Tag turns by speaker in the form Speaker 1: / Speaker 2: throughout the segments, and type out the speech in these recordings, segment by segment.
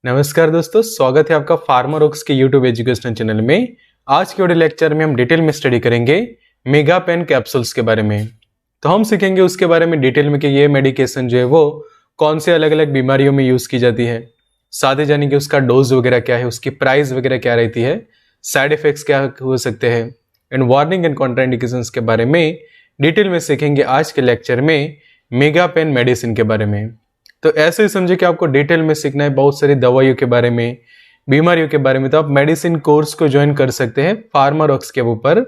Speaker 1: नमस्कार दोस्तों, स्वागत है आपका फार्मर ओक्स के यूट्यूब एजुकेशनल चैनल में। आज के वीडियो लेक्चर में हम डिटेल में स्टडी करेंगे मेगा पेन कैप्सूल्स के बारे में। तो हम सीखेंगे उसके बारे में डिटेल में कि ये मेडिकेशन जो है वो कौन से अलग अलग बीमारियों में यूज की जाती है, साथ ही जानी कि उसका डोज वगैरह क्या है, उसकी प्राइस वगैरह क्या रहती है, साइड इफेक्ट्स क्या हो सकते हैं एंड वार्निंग एंड कॉन्ट्राइंडिकेशंस के बारे में डिटेल में सीखेंगे आज के लेक्चर में मेगा पेन मेडिसिन के बारे में। तो ऐसे ही समझे कि आपको डिटेल में सीखना है बहुत सारी दवाइयों के बारे में, बीमारियों के बारे में, तो आप मेडिसिन कोर्स को ज्वाइन कर सकते हैं फार्मर ओक्स के ऊपर।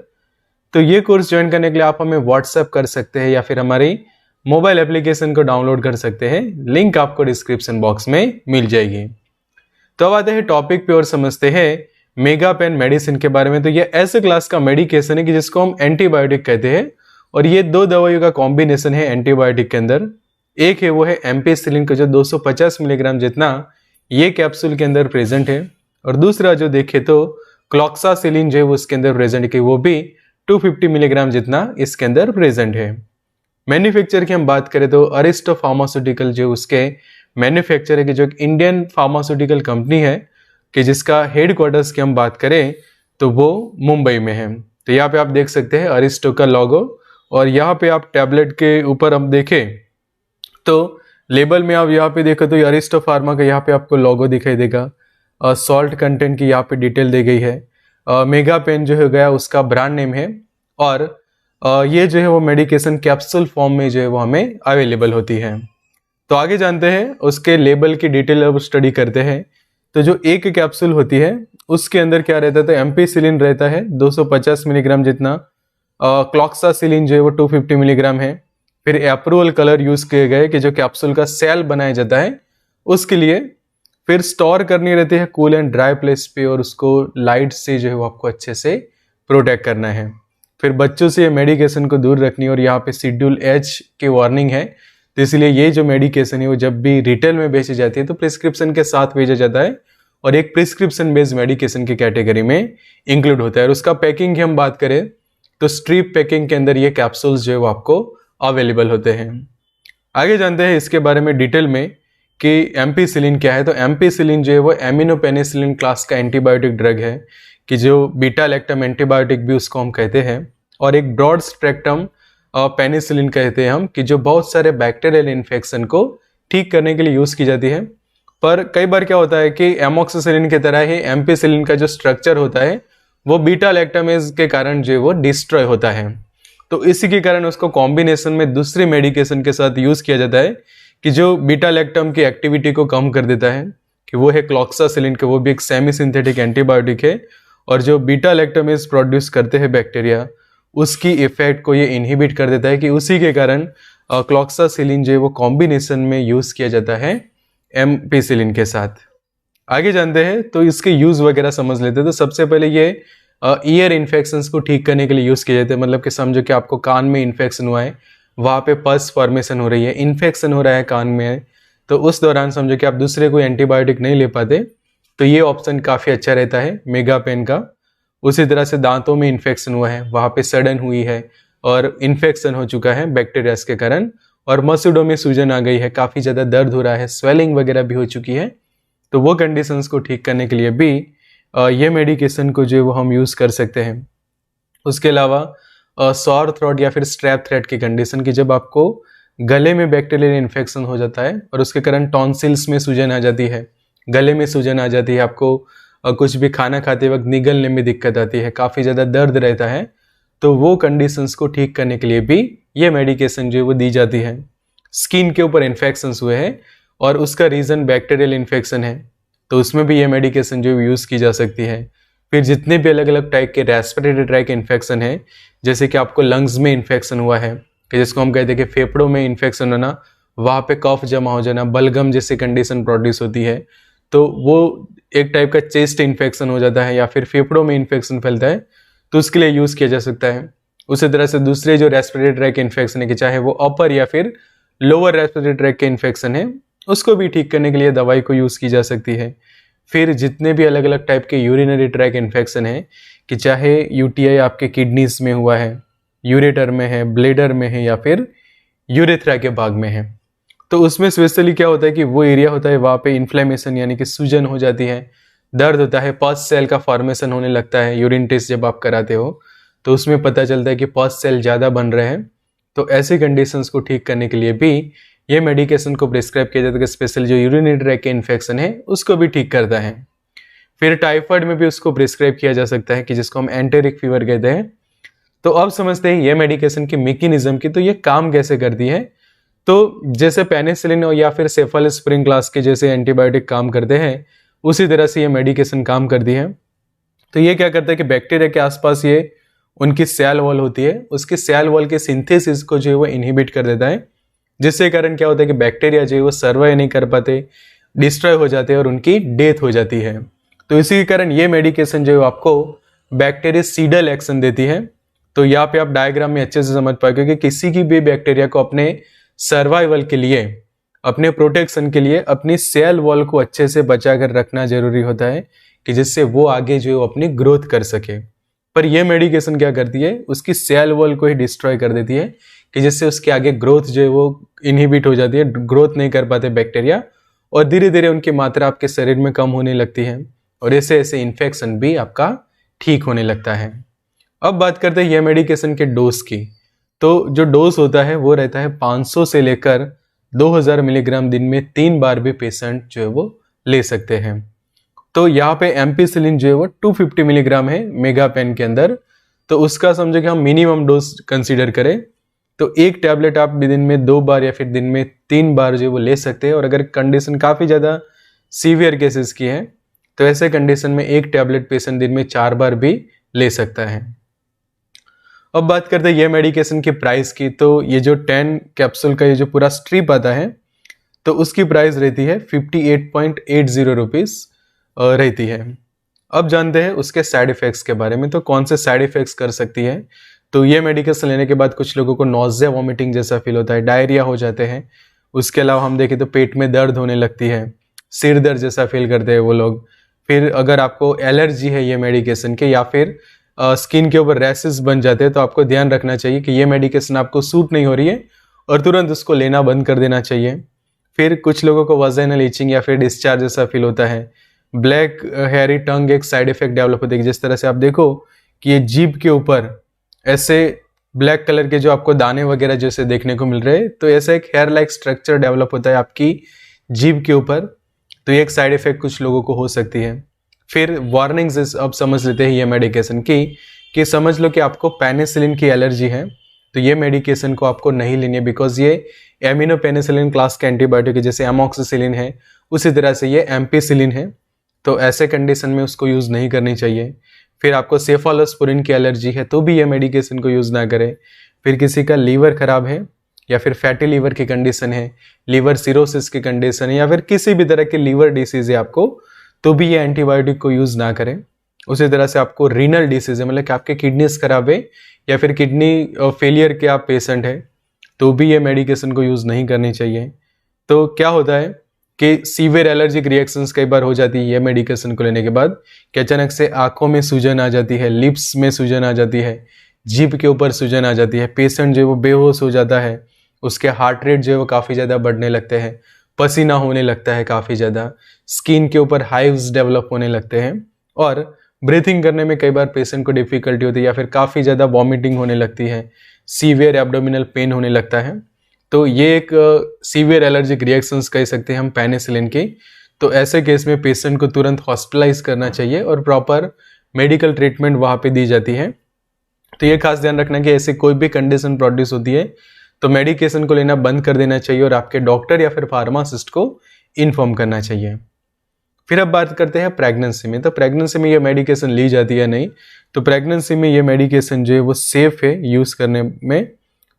Speaker 1: तो ये कोर्स ज्वाइन करने के लिए आप हमें व्हाट्सएप कर सकते हैं या फिर हमारी मोबाइल एप्लीकेशन को डाउनलोड कर सकते हैं, लिंक आपको डिस्क्रिप्शन बॉक्स में मिल जाएगी। तो अब आते हैं टॉपिक पे और समझते हैं मेगा पेन मेडिसिन के बारे में। तो ये ऐसे क्लास का मेडिकेशन है कि जिसको हम एंटीबायोटिक कहते हैं, और ये दो दवाइयों का कॉम्बिनेशन है एंटीबायोटिक के अंदर। एक है वो है एम्पिसिलिन का जो 250 मिलीग्राम जितना ये कैप्सूल के अंदर प्रेजेंट है, और दूसरा जो देखे तो क्लॉक्सासिलिन जो है वो इसके अंदर प्रेजेंट है, वो भी 250 मिलीग्राम जितना इसके अंदर प्रेजेंट है। मैन्युफैक्चर की हम बात करें तो अरिस्टो फार्मास्यूटिकल जो उसके मैन्युफैक्चर है कि जो एक इंडियन फार्मास्यूटिकल कंपनी है कि जिसका हेडक्वार्टर्स की हम बात करें तो वो मुंबई में है। तो यहाँ पे आप देख सकते हैं अरिस्टो का लोगो, और यहाँ पे आप टैबलेट के ऊपर हम देखें तो लेबल में आप यहाँ पे देखो तो अरिस्टो फार्मा का यहाँ पे आपको लोगो दिखाई देगा। सॉल्ट कंटेंट की यहाँ पे डिटेल दी गई है। मेगा पेन जो है गया उसका ब्रांड नेम है, और ये जो है वो मेडिकेशन कैप्सूल फॉर्म में जो है वो हमें अवेलेबल होती है। तो आगे जानते हैं उसके लेबल की डिटेल अब स्टडी करते हैं। तो जो एक कैप्सूल होती है उसके अंदर क्या रहता है, तो एम्पिसिलिन रहता है 250 मिलीग्राम जितना, क्लॉक्सासिलिन जो है वो 250 मिलीग्राम है। फिर अप्रूवल कलर यूज किए गए कि जो कैप्सूल का सेल बनाया जाता है उसके लिए। फिर स्टोर करनी रहती है कूल एंड ड्राई प्लेस पे, और उसको लाइट से जो है वो आपको अच्छे से प्रोटेक्ट करना है। फिर बच्चों से ये मेडिकेशन को दूर रखनी है, और यहाँ पे शेड्यूल एच की वार्निंग है। तो इसलिए ये जो मेडिकेशन है वो जब भी रिटेल में बेची जाती है तो प्रिस्क्रिप्शन के साथ भेजा जाता है, और एक प्रिस्क्रिप्शन बेस्ड मेडिकेशन की कैटेगरी में इंक्लूड होता है। और उसका पैकिंग की हम बात करें तो स्ट्रिप पैकिंग के अंदर ये कैप्सूल्स जो है वो आपको अवेलेबल होते हैं। आगे जानते हैं इसके बारे में डिटेल में कि एम्पिसिलिन क्या है। तो एम्पिसिलिन जो है वो एमिनोपेनिसिलिन क्लास का एंटीबायोटिक ड्रग है कि जो बीटा लैक्टम एंटीबायोटिक भी उसको हम कहते हैं, और एक ब्रॉड स्पेक्ट्रम पेनिसिलिन कहते हैं हम, कि जो बहुत सारे बैक्टीरियल इन्फेक्शन को ठीक करने के लिए यूज की जाती है। पर कई बार क्या होता है कि एमोक्सिसिलिन की तरह ही एम्पिसिलिन का जो स्ट्रक्चर होता है वो बीटा लैक्टमेज के कारण जो है वो डिस्ट्रॉय होता है। तो इसी के कारण उसको कॉम्बिनेशन में दूसरे मेडिकेशन के साथ यूज किया जाता है कि जो बीटा लैक्टम की एक्टिविटी को कम कर देता है, कि वो है क्लॉक्सासिलिन के, वो भी एक सेमी सिंथेटिक एंटीबायोटिक है, और जो बीटा लैक्टमेज प्रोड्यूस करते हैं बैक्टीरिया उसकी इफेक्ट को ये इनहिबिट कर देता है, कि उसी के कारण क्लॉक्सासिलिन जो है वो कॉम्बिनेशन में यूज किया जाता है एम्पिसिलिन के साथ। आगे जानते हैं तो इसके यूज वगैरह समझ लेते हैं। तो सबसे पहले ये ईयर इन्फेक्शंस को ठीक करने के लिए यूज किए जाते हैं। मतलब कि समझो कि आपको कान में इन्फेक्शन हुआ है, वहाँ पे पस फॉर्मेशन हो रही है, इन्फेक्शन हो रहा है कान में, तो उस दौरान समझो कि आप दूसरे कोई एंटीबायोटिक नहीं ले पाते, तो ये ऑप्शन काफ़ी अच्छा रहता है मेगा पेन का। उसी तरह से दांतों में इन्फेक्शन हुआ है, वहाँ पे सड़न हुई है और इन्फेक्शन हो चुका है बैक्टीरियाज के कारण, और मसूड़ों में सूजन आ गई है, काफ़ी ज़्यादा दर्द हो रहा है, स्वेलिंग वगैरह भी हो चुकी है, तो वो कंडीशंस को ठीक करने के लिए भी ये मेडिकेशन को जो वो हम यूज़ कर सकते हैं। उसके अलावा सॉर थ्रोट या फिर स्ट्रैप थ्रेट की कंडीशन, की जब आपको गले में बैक्टीरियल इन्फेक्शन हो जाता है और उसके कारण टॉन्सिल्स में सूजन आ जाती है, गले में सूजन आ जाती है, आपको कुछ भी खाना खाते वक्त निगलने में दिक्कत आती है, काफ़ी ज़्यादा दर्द रहता है, तो वो कंडीशंस को ठीक करने के लिए भी ये मेडिकेशन जो है वो दी जाती है। स्किन के ऊपर इन्फेक्शंस हुए हैं और उसका रीज़न बैक्टीरियल इन्फेक्शन है, तो उसमें भी ये मेडिकेशन जो यूज़ की जा सकती है। फिर जितने भी अलग अलग टाइप के रेस्पिरेटरी ट्रैक इन्फेक्शन है, जैसे कि आपको लंग्स में इन्फेक्शन हुआ है, कि जिसको हम कहते हैं कि फेफड़ों में इन्फेक्शन होना, वहाँ पे कफ जमा हो जाना, बलगम जैसी कंडीशन प्रोड्यूस होती है, तो वो एक टाइप का चेस्ट इन्फेक्शन हो जाता है, या फिर फेफड़ों में इन्फेक्शन फैलता है, तो उसके लिए यूज़ किया जा सकता है। उसी तरह से दूसरे जो रेस्पिरेटरी ट्रैक इन्फेक्शन है, कि चाहे वो अपर या फिर लोअर रेस्पिरेटरी ट्रैक के इन्फेक्शन है, उसको भी ठीक करने के लिए दवाई को यूज़ की जा सकती है। फिर जितने भी अलग अलग टाइप के यूरिनरी ट्रैक इन्फेक्शन है, कि चाहे यूटीआई आपके किडनीज में हुआ है, यूरेटर में है, ब्लेडर में है, या फिर यूरेथ्रा के भाग में है, तो उसमें स्पेशली क्या होता है कि वो एरिया होता है वहाँ पे इन्फ्लेमेशन यानी कि सूजन हो जाती है, दर्द होता है, पस सेल का फॉर्मेशन होने लगता है। यूरिन टेस्ट जब आप कराते हो तो उसमें पता चलता है कि पस सेल ज़्यादा बन रहे हैं। तो ऐसी कंडीशंस को ठीक करने के लिए भी ये मेडिकेशन को प्रिस्क्राइब किया जाता है। स्पेशल जो यूरिनरी ट्रैक के इन्फेक्शन है उसको भी ठीक करता है। फिर टाइफाइड में भी उसको प्रिस्क्राइब किया जा सकता है कि जिसको हम एंटेरिक फीवर कहते हैं। तो अब समझते हैं ये मेडिकेशन की मैकेनिज्म की, तो ये काम कैसे करती है। तो जैसे पेनिसिलिन या फिर सेफालोस्प्रिन क्लास के जैसे एंटीबायोटिक काम करते हैं, उसी तरह से ये मेडिकेशन काम करती है। तो ये क्या करता है कि बैक्टीरिया के आसपास ये उनकी सेल वॉल होती है, उसकी सेल वॉल के सिंथेसिस को जो है वो इनहिबिट कर देता है, जिससे कारण क्या होता है कि बैक्टीरिया जो है वो सर्वाइव नहीं कर पाते, डिस्ट्रॉय हो जाते हैं और उनकी डेथ हो जाती है। तो इसी के कारण ये मेडिकेशन जो है आपको बैक्टीरियासीडल एक्शन देती है। तो यहाँ पे आप डायग्राम में अच्छे से समझ पाओगे कि किसी की भी बैक्टीरिया को अपने सर्वाइवल के लिए, अपने प्रोटेक्शन के लिए अपनी सेल वॉल को अच्छे से बचा कर रखना जरूरी होता है कि जिससे वो आगे जो है अपनी ग्रोथ कर सके। पर यह मेडिकेशन क्या करती है, उसकी सेल वॉल को ही डिस्ट्रॉय कर देती है कि जिससे उसके आगे ग्रोथ जो है वो इनहिबिट हो जाती है, ग्रोथ नहीं कर पाते बैक्टीरिया, और धीरे धीरे उनकी मात्रा आपके शरीर में कम होने लगती है और ऐसे ऐसे इन्फेक्शन भी आपका ठीक होने लगता है। अब बात करते हैं ये मेडिकेशन के डोज की। तो जो डोज होता है वो रहता है 500 से लेकर 2000 मिलीग्राम दिन में 3 बार भी पेशेंट जो है वो ले सकते हैं। तो यहाँ पे एम्पिसिलिन जो है वो 250 मिलीग्राम है मेगापेन के अंदर। तो उसका समझो कि हम मिनिमम डोज कंसीडर करें तो एक टैबलेट आप दिन में 2 बार या फिर दिन में 3 बार जो है वो ले सकते हैं। और अगर कंडीशन काफ़ी ज़्यादा सीवियर केसेस की है तो ऐसे कंडीशन में एक टैबलेट पेशेंट दिन में 4 बार भी ले सकता है। अब बात करते हैं ये मेडिकेशन की प्राइस की। तो ये जो 10 कैप्सूल का ये जो पूरा स्ट्रिप आता है तो उसकी प्राइस रहती है 58.80 रुपीज़ रहती है। अब जानते हैं उसके साइड इफ़ेक्ट्स के बारे में। तो कौन से साइड इफ़ेक्ट्स कर सकती है। तो ये मेडिकेशन लेने के बाद कुछ लोगों को नॉज़िया वॉमिटिंग जैसा फील होता है, डायरिया हो जाते हैं। उसके अलावा हम देखें तो पेट में दर्द होने लगती है, सिर दर्द जैसा फील करते हैं वो लोग। फिर अगर आपको एलर्जी है ये मेडिकेशन के या फिर स्किन के ऊपर रैशेस बन जाते हैं तो आपको ध्यान रखना चाहिए कि ये मेडिकेशन आपको सूट नहीं हो रही है और तुरंत उसको लेना बंद कर देना चाहिए। फिर कुछ लोगों को वजाइनल इचिंग या फिर डिस्चार्ज जैसा फील होता है। ब्लैक हेयरी टंग एक साइड इफेक्ट डेवलप होता है। जिस तरह से आप देखो कि ये जीभ के ऊपर ऐसे ब्लैक कलर के जो आपको दाने वगैरह जैसे देखने को मिल रहे हैं, तो ऐसा एक हेयर लाइक स्ट्रक्चर डेवलप होता है आपकी जीभ के ऊपर। तो ये एक साइड इफेक्ट कुछ लोगों को हो सकती है। फिर वार्निंग्स अब समझ लेते हैं ये मेडिकेशन की कि समझ लो कि आपको पेनिसिलिन की एलर्जी है तो ये मेडिकेशन को आपको नहीं लेनी है, बिकॉज ये एमिनो पेनिसिलिन क्लास के एंटीबायोटिक है। जैसे एमॉक्सिसिलिन है उसी तरह से ये एम्पिसिलिन है, तो ऐसे कंडीशन में उसको यूज़ नहीं करनी चाहिए। फिर आपको सेफालोस्पुरिन की एलर्जी है तो भी ये मेडिकेशन को यूज़ ना करें। फिर किसी का लीवर खराब है या फिर फैटी लीवर की कंडीशन है, लीवर सिरोसिस की कंडीशन है या फिर किसी भी तरह की लीवर डिसीज है आपको, तो भी ये एंटीबायोटिक को यूज़ ना करें। उसी तरह से आपको रीनल डिसीज है, मतलब कि आपके किडनीज खराब है या फिर किडनी फेलियर के आप पेशेंट है, तो भी ये मेडिकेशन को यूज़ नहीं करनी चाहिए। तो क्या होता है कि सीवियर एलर्जिक रिएक्शंस कई बार हो जाती है ये मेडिकेशन को लेने के बाद, कि अचानक से आंखों में सूजन आ जाती है, लिप्स में सूजन आ जाती है, जीभ के ऊपर सूजन आ जाती है, पेशेंट जो है वो बेहोश हो जाता है, उसके हार्ट रेट जो है वो काफ़ी ज़्यादा बढ़ने लगते हैं, पसीना होने लगता है काफ़ी ज़्यादा, स्किन के ऊपर हाइव्स डेवलप होने लगते हैं और ब्रीथिंग करने में कई बार पेशेंट को डिफिकल्टी होती है या फिर काफ़ी ज़्यादा वॉमिटिंग होने लगती है, सीवियर एब्डोमिनल पेन होने लगता है। तो ये एक सीवियर एलर्जिक रिएक्शंस कह सकते हैं हम पेनिसिलिन की। तो ऐसे केस में पेशेंट को तुरंत हॉस्पिटलाइज करना चाहिए और प्रॉपर मेडिकल ट्रीटमेंट वहाँ पे दी जाती है। तो ये खास ध्यान रखना कि ऐसी कोई भी कंडीशन प्रोड्यूस होती है तो मेडिकेशन को लेना बंद कर देना चाहिए और आपके डॉक्टर या फिर फार्मासिस्ट को इन्फॉर्म करना चाहिए। फिर अब बात करते हैं प्रेगनेंसी में। तो प्रेगनेंसी में ये मेडिकेशन ली जाती है नहीं, तो प्रेगनेंसी में ये मेडिकेशन जो है वो सेफ है यूज़ करने में।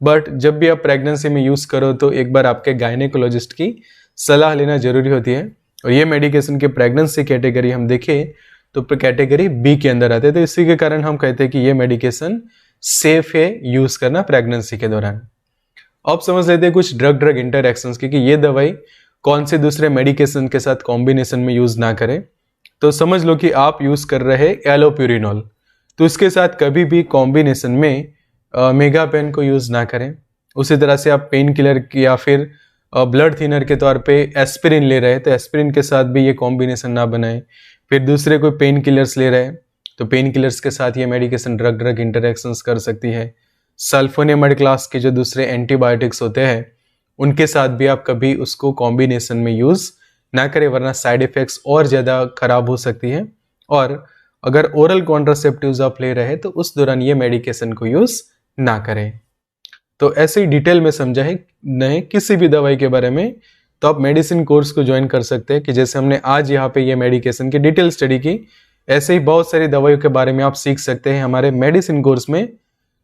Speaker 1: बट जब भी आप प्रेगनेंसी में यूज़ करो तो एक बार आपके गायनेकोलॉजिस्ट की सलाह लेना जरूरी होती है। और ये मेडिकेशन की प्रेगनेंसी कैटेगरी हम देखें तो कैटेगरी बी के अंदर आते हैं। तो इसी के कारण हम कहते हैं कि ये मेडिकेशन सेफ है यूज़ करना प्रेगनेंसी के दौरान। अब समझ लेते हैं कुछ ड्रग इंटरैक्शंस की कि ये दवाई कौन से दूसरे मेडिकेशन के साथ कॉम्बिनेशन में यूज़ ना करें। तो समझ लो कि आप यूज़ कर रहे एलोप्यूरिनॉल, तो इसके साथ कभी भी कॉम्बिनेशन में मेगापेन को यूज़ ना करें। उसी तरह से आप पेन किलर की या फिर ब्लड थिनर के तौर पे एस्पिरिन ले रहे हैं तो एस्पिरिन के साथ भी ये कॉम्बिनेशन ना बनाए। फिर दूसरे कोई पेन किलर्स ले रहे हैं तो पेन किलर्स के साथ ये मेडिकेशन ड्रग ड्रग इंटरेक्शंस कर सकती है। सल्फोनेमाइड क्लास के जो दूसरे एंटीबायोटिक्स होते हैं उनके साथ भी आप कभी उसको कॉम्बिनेशन में यूज़ ना करें, वरना साइड इफ़ेक्ट्स और ज़्यादा खराब हो सकती हैं। और अगर ओरल कॉन्ट्रासेप्टिव्स आप ले रहे हैं तो उस दौरान ये मेडिकेशन को यूज़ ना करें। तो ऐसे ही डिटेल में समझा है नहीं किसी भी दवाई के बारे में तो आप मेडिसिन कोर्स को ज्वाइन कर सकते हैं कि जैसे हमने आज यहाँ पे ये मेडिकेशन की डिटेल स्टडी की, ऐसे ही बहुत सारी दवाइयों के बारे में आप सीख सकते हैं हमारे मेडिसिन कोर्स में।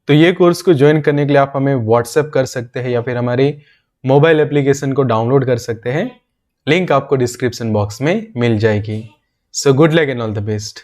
Speaker 1: तो ये कोर्स को ज्वाइन करने के लिए आप हमें व्हाट्सएप कर सकते हैं या फिर हमारी मोबाइल एप्लीकेशन को डाउनलोड कर सकते हैं। लिंक आपको डिस्क्रिप्शन बॉक्स में मिल जाएगी। So good luck and all the best.